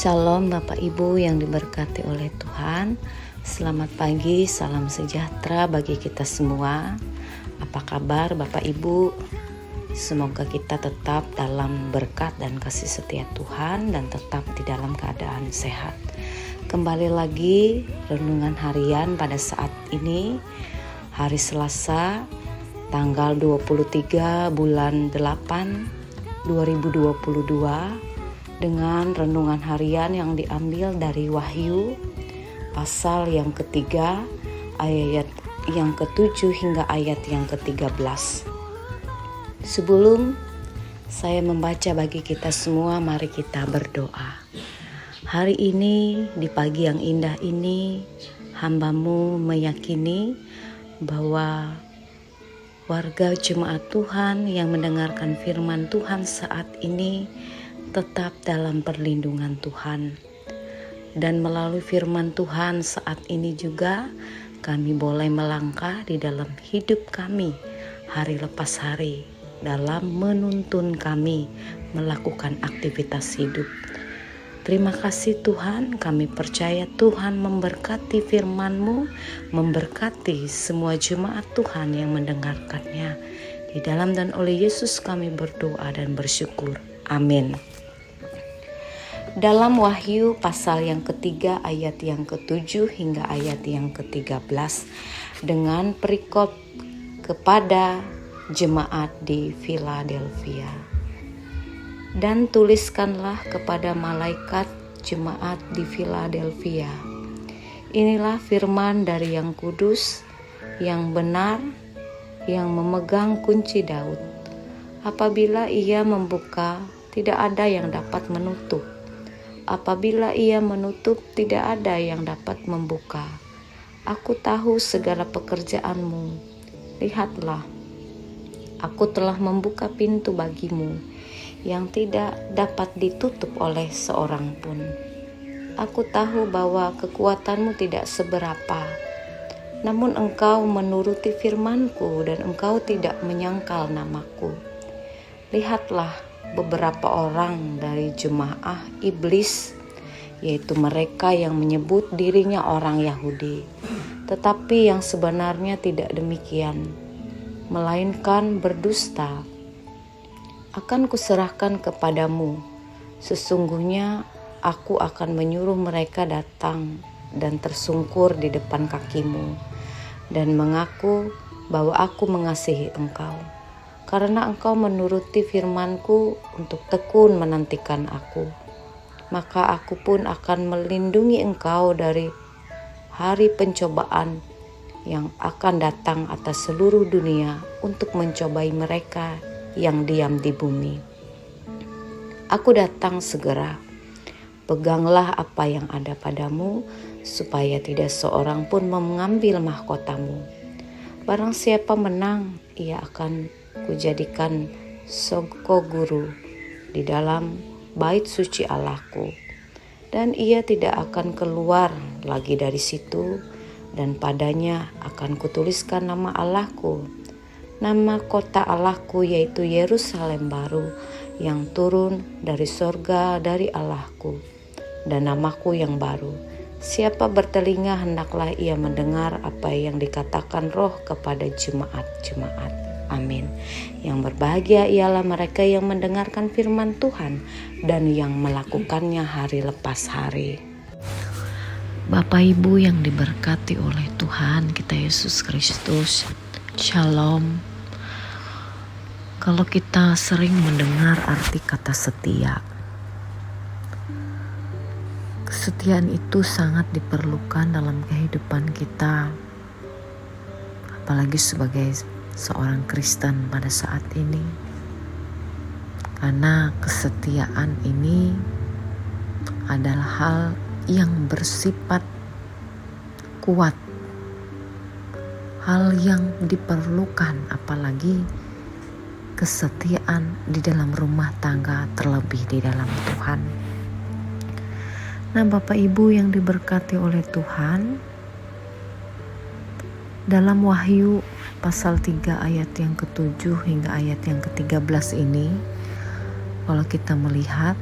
Shalom Bapak Ibu yang diberkati oleh Tuhan. Selamat pagi, salam sejahtera bagi kita semua. Apa kabar Bapak Ibu? Semoga kita tetap dalam berkat dan kasih setia Tuhan dan tetap di dalam keadaan sehat. Kembali lagi renungan harian pada saat ini, hari Selasa, tanggal 23 bulan 8 2022, dengan renungan harian yang diambil dari Wahyu pasal yang ketiga ayat yang ke-7 hingga ayat yang ke-13. Sebelum saya membaca bagi kita semua, mari kita berdoa. Hari ini, di pagi yang indah ini, hamba-Mu meyakini bahwa warga jemaat Tuhan yang mendengarkan firman Tuhan saat ini tetap dalam perlindungan Tuhan. Dan melalui firman Tuhan saat ini juga kami boleh melangkah di dalam hidup kami hari lepas hari, dalam menuntun kami melakukan aktivitas hidup. Terima kasih Tuhan, kami percaya Tuhan memberkati firman-Mu, memberkati semua jemaat Tuhan yang mendengarkannya. Di dalam dan oleh Yesus kami berdoa dan bersyukur. Amin. Dalam Wahyu pasal yang ketiga ayat yang ke-7 hingga ayat yang ke-13 dengan perikop kepada jemaat di Philadelphia. Dan tuliskanlah kepada malaikat jemaat di Philadelphia. Inilah firman dari yang kudus, yang benar, yang memegang kunci Daud. Apabila ia membuka, tidak ada yang dapat menutup. Apabila ia menutup, tidak ada yang dapat membuka. Aku tahu segala pekerjaanmu. Lihatlah, aku telah membuka pintu bagimu yang tidak dapat ditutup oleh seorang pun. Aku tahu bahwa kekuatanmu tidak seberapa, namun engkau menuruti firmanku dan engkau tidak menyangkal namaku. Lihatlah, beberapa orang dari jemaah iblis, yaitu mereka yang menyebut dirinya orang Yahudi, tetapi yang sebenarnya tidak demikian, melainkan berdusta, akan kuserahkan kepadamu. Sesungguhnya aku akan menyuruh mereka datang dan tersungkur di depan kakimu dan mengaku bahwa aku mengasihi engkau, karena engkau menuruti firmanku untuk tekun menantikan aku. Maka aku pun akan melindungi engkau dari hari pencobaan yang akan datang atas seluruh dunia untuk mencobai mereka yang diam di bumi. Aku datang segera. Peganglah apa yang ada padamu, supaya tidak seorang pun mengambil mahkotamu. Barang siapa menang, ia akan kujadikan soko guru di dalam bait suci Allahku, dan ia tidak akan keluar lagi dari situ, dan padanya akan kutuliskan nama Allahku, nama kota Allahku, yaitu Yerusalem baru yang turun dari sorga dari Allahku, dan namaku yang baru. Siapa bertelinga hendaklah ia mendengar apa yang dikatakan Roh kepada jemaat-jemaat. Amin. Yang berbahagia ialah mereka yang mendengarkan firman Tuhan dan yang melakukannya hari lepas hari. Bapak Ibu yang diberkati oleh Tuhan kita Yesus Kristus, Shalom. Kalau kita sering mendengar arti kata setia, kesetiaan itu sangat diperlukan dalam kehidupan kita, apalagi sebagai seorang Kristen pada saat ini, karena kesetiaan ini adalah hal yang bersifat kuat, hal yang diperlukan, apalagi kesetiaan di dalam rumah tangga, terlebih di dalam Tuhan. Nah, Bapak Ibu yang diberkati oleh Tuhan, dalam Wahyu pasal 3 ayat yang ke-7 hingga ayat yang ke-13 ini, kalau kita melihat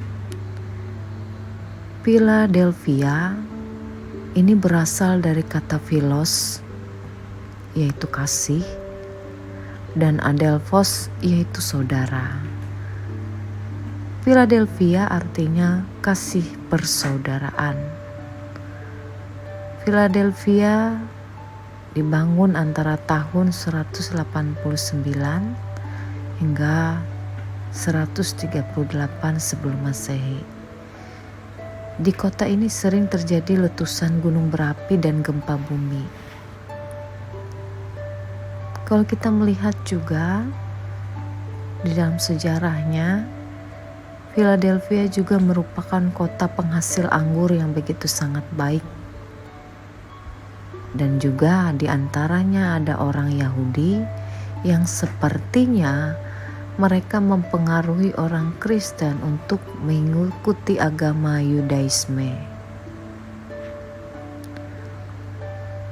Philadelphia ini berasal dari kata philos, yaitu kasih, dan adelphos, yaitu saudara. Philadelphia artinya kasih persaudaraan. Philadelphia dibangun antara tahun 189 hingga 138 sebelum Masehi. Di kota ini sering terjadi letusan gunung berapi dan gempa bumi. Kalau kita melihat juga di dalam sejarahnya, Philadelphia juga merupakan kota penghasil anggur yang begitu sangat baik. Dan juga di antaranya ada orang Yahudi yang sepertinya mereka mempengaruhi orang Kristen untuk mengikuti agama Yudaisme.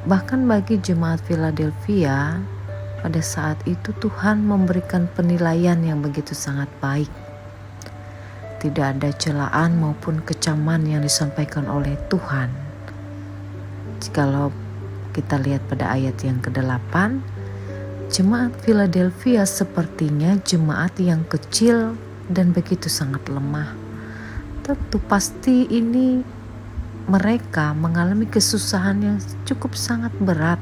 Bahkan bagi jemaat Philadelphia, pada saat itu Tuhan memberikan penilaian yang begitu sangat baik. Tidak ada celaan maupun kecaman yang disampaikan oleh Tuhan. Jikalau kita lihat pada ayat yang ke-8, jemaat Philadelphia sepertinya jemaat yang kecil dan begitu sangat lemah. Tentu pasti ini mereka mengalami kesusahan yang cukup sangat berat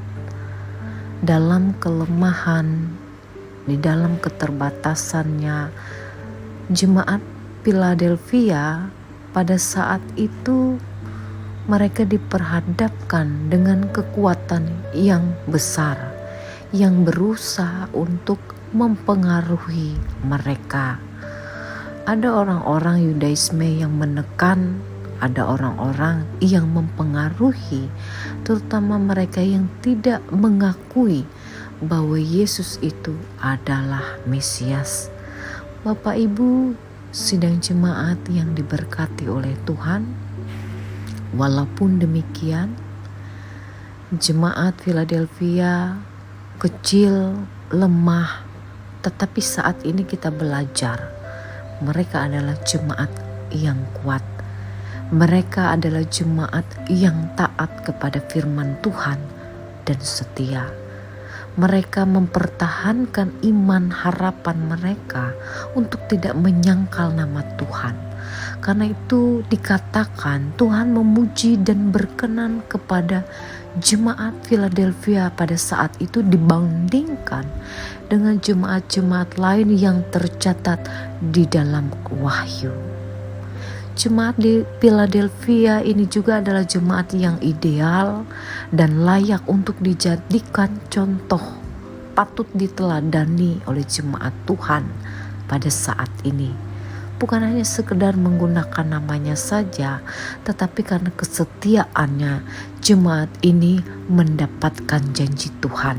dalam kelemahan, di dalam keterbatasannya. Jemaat Philadelphia pada saat itu mereka diperhadapkan dengan kekuatan yang besar yang berusaha untuk mempengaruhi mereka. Ada orang-orang Yudaisme yang menekan, ada orang-orang yang mempengaruhi, terutama mereka yang tidak mengakui bahwa Yesus itu adalah Mesias. Bapak Ibu, sidang jemaat yang diberkati oleh Tuhan, walaupun demikian, jemaat Philadelphia kecil, lemah, tetapi saat ini kita belajar mereka adalah jemaat yang kuat. Mereka adalah jemaat yang taat kepada firman Tuhan dan setia. Mereka mempertahankan iman harapan mereka untuk tidak menyangkal nama Tuhan. Karena itu dikatakan Tuhan memuji dan berkenan kepada jemaat Philadelphia pada saat itu dibandingkan dengan jemaat-jemaat lain yang tercatat di dalam Wahyu. Jemaat di Philadelphia ini juga adalah jemaat yang ideal dan layak untuk dijadikan contoh, patut diteladani oleh jemaat Tuhan pada saat ini. Bukan hanya sekedar menggunakan namanya saja, tetapi karena kesetiaannya jemaat ini mendapatkan janji Tuhan.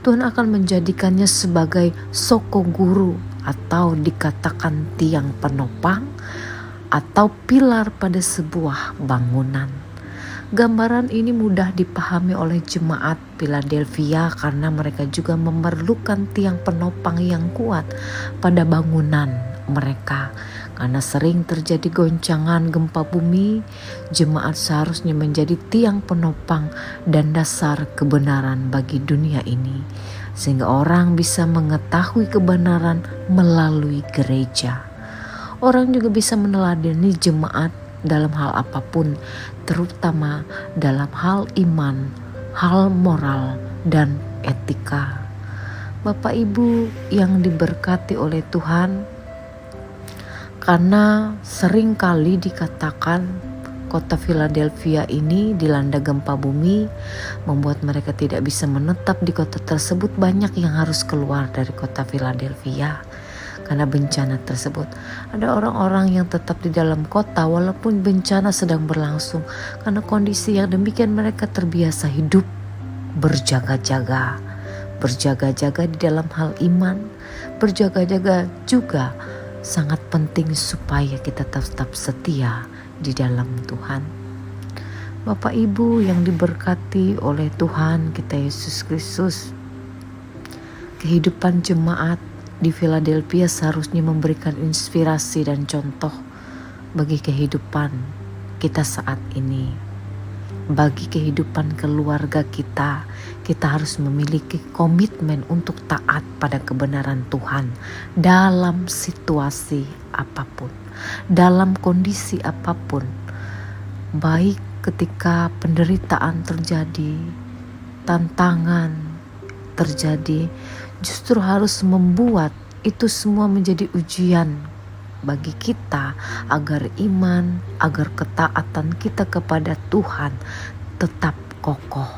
Tuhan akan menjadikannya sebagai soko guru atau dikatakan tiang penopang atau pilar pada sebuah bangunan. Gambaran ini mudah dipahami oleh jemaat Philadelphia karena mereka juga memerlukan tiang penopang yang kuat pada bangunan mereka. Karena sering terjadi goncangan gempa bumi, jemaat seharusnya menjadi tiang penopang dan dasar kebenaran bagi dunia ini, sehingga orang bisa mengetahui kebenaran melalui gereja. Orang juga bisa meneladani jemaat dalam hal apapun, terutama dalam hal iman, hal moral, dan etika. Bapak Ibu yang diberkati oleh Tuhan, karena sering kali dikatakan kota Philadelphia ini dilanda gempa bumi, membuat mereka tidak bisa menetap di kota tersebut. Banyak yang harus keluar dari kota Philadelphia karena bencana tersebut. Ada orang-orang yang tetap di dalam kota walaupun bencana sedang berlangsung. Karena kondisi yang demikian mereka terbiasa hidup berjaga-jaga. Berjaga-jaga di dalam hal iman, berjaga-jaga juga sangat penting supaya kita tetap setia di dalam Tuhan. Bapak Ibu yang diberkati oleh Tuhan kita Yesus Kristus, kehidupan jemaat di Philadelphia seharusnya memberikan inspirasi dan contoh bagi kehidupan kita saat ini. Bagi kehidupan keluarga kita, kita harus memiliki komitmen untuk taat pada kebenaran Tuhan dalam situasi apapun, dalam kondisi apapun. Baik ketika penderitaan terjadi, tantangan terjadi, justru harus membuat itu semua menjadi ujian bagi kita agar iman, agar ketaatan kita kepada Tuhan tetap kokoh.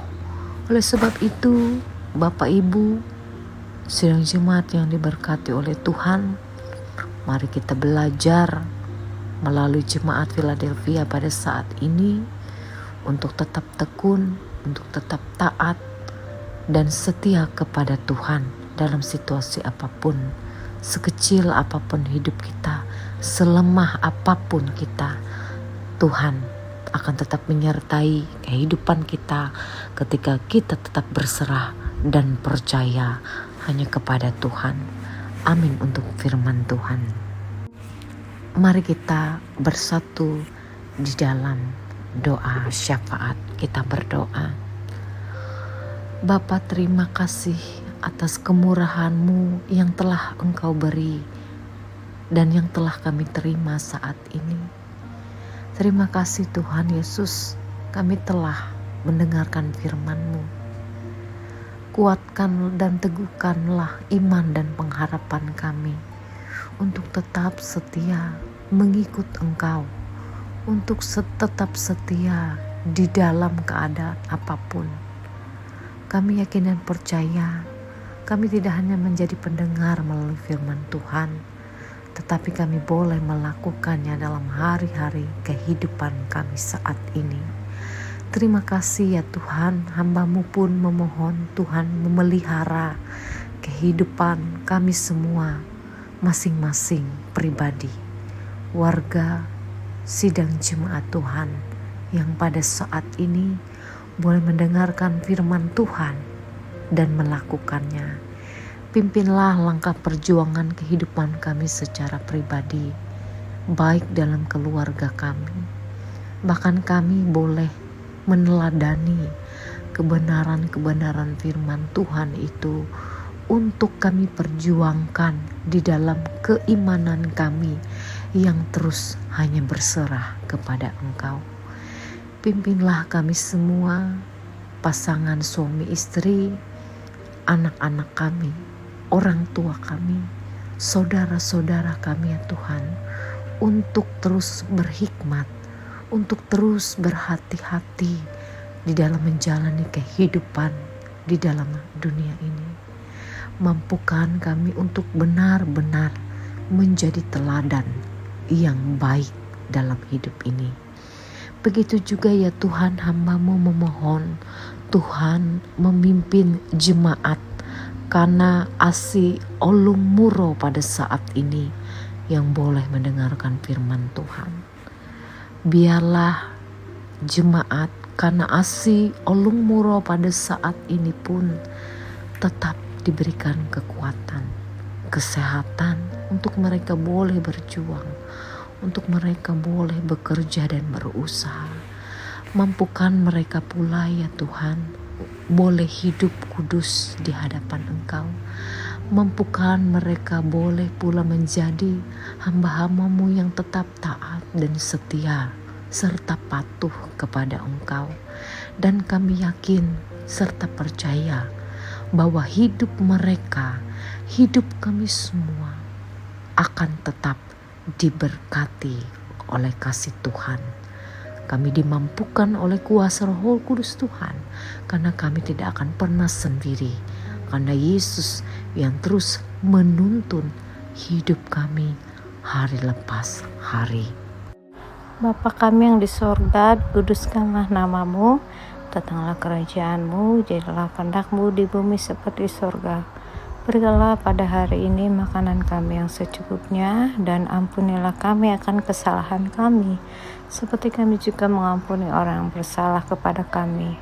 Oleh sebab itu, Bapak Ibu, sidang jemaat yang diberkati oleh Tuhan, mari kita belajar melalui jemaat Philadelphia pada saat ini untuk tetap tekun, untuk tetap taat dan setia kepada Tuhan dalam situasi apapun. Sekecil apapun hidup kita, selemah apapun kita, Tuhan akan tetap menyertai kehidupan kita ketika kita tetap berserah dan percaya hanya kepada Tuhan. Amin untuk firman Tuhan. Mari kita bersatu di dalam doa syafaat. Kita berdoa. Bapa, terima kasih atas kemurahan-Mu yang telah Engkau beri dan yang telah kami terima saat ini. Terima kasih Tuhan Yesus, kami telah mendengarkan firman-Mu. Kuatkan dan teguhkanlah iman dan pengharapan kami untuk tetap setia mengikut Engkau, untuk tetap setia di dalam keadaan apapun. Kami yakin dan percaya kami tidak hanya menjadi pendengar melalui firman Tuhan, tetapi kami boleh melakukannya dalam hari-hari kehidupan kami saat ini. Terima kasih ya Tuhan, hamba-Mu pun memohon Tuhan memelihara kehidupan kami semua, masing-masing pribadi, warga sidang jemaat Tuhan yang pada saat ini boleh mendengarkan firman Tuhan dan melakukannya. Pimpinlah langkah perjuangan kehidupan kami secara pribadi, baik dalam keluarga kami. Bahkan kami boleh meneladani kebenaran-kebenaran firman Tuhan itu untuk kami perjuangkan di dalam keimanan kami yang terus hanya berserah kepada Engkau. Pimpinlah kami semua, pasangan suami istri, anak-anak kami, orang tua kami, saudara-saudara kami ya Tuhan, untuk terus berhikmat, untuk terus berhati-hati di dalam menjalani kehidupan di dalam dunia ini. Mampukan kami untuk benar-benar menjadi teladan yang baik dalam hidup ini. Begitu juga ya Tuhan, hamba-Mu memohon Tuhan memimpin jemaat karena Asi Olung Muro pada saat ini yang boleh mendengarkan firman Tuhan. Biarlah jemaat karena Asi Olung Muro pada saat ini pun tetap diberikan kekuatan, kesehatan untuk mereka boleh berjuang, untuk mereka boleh bekerja dan berusaha. Mampukan mereka pula ya Tuhan boleh hidup kudus di hadapan Engkau. Mampukan mereka boleh pula menjadi hamba-hamba-Mu yang tetap taat dan setia serta patuh kepada Engkau. Dan kami yakin serta percaya bahwa hidup mereka, hidup kami semua akan tetap diberkati oleh kasih Tuhan. Kami dimampukan oleh kuasa Roh Kudus Tuhan, karena kami tidak akan pernah sendiri, karena Yesus yang terus menuntun hidup kami hari lepas hari. Bapa kami yang di sorga, kuduskanlah nama-Mu, datanglah kerajaan-Mu, jadilah kehendak-Mu di bumi seperti sorga. Berikanlah pada hari ini makanan kami yang secukupnya, dan ampunilah kami akan kesalahan kami, seperti kami juga mengampuni orang yang bersalah kepada kami.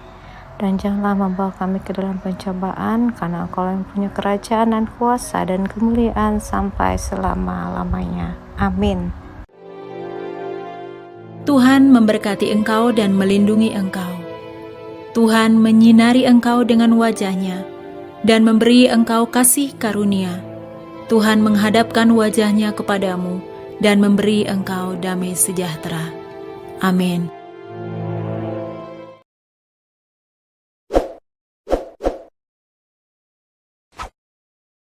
Dan janganlah membawa kami ke dalam pencobaan, karena Engkau yang punya kerajaan dan kuasa dan kemuliaan sampai selama-lamanya. Amin. Tuhan memberkati engkau dan melindungi engkau. Tuhan menyinari engkau dengan wajah-Nya dan memberi engkau kasih karunia. Tuhan menghadapkan wajah-Nya kepadamu dan memberi engkau damai sejahtera. Amin.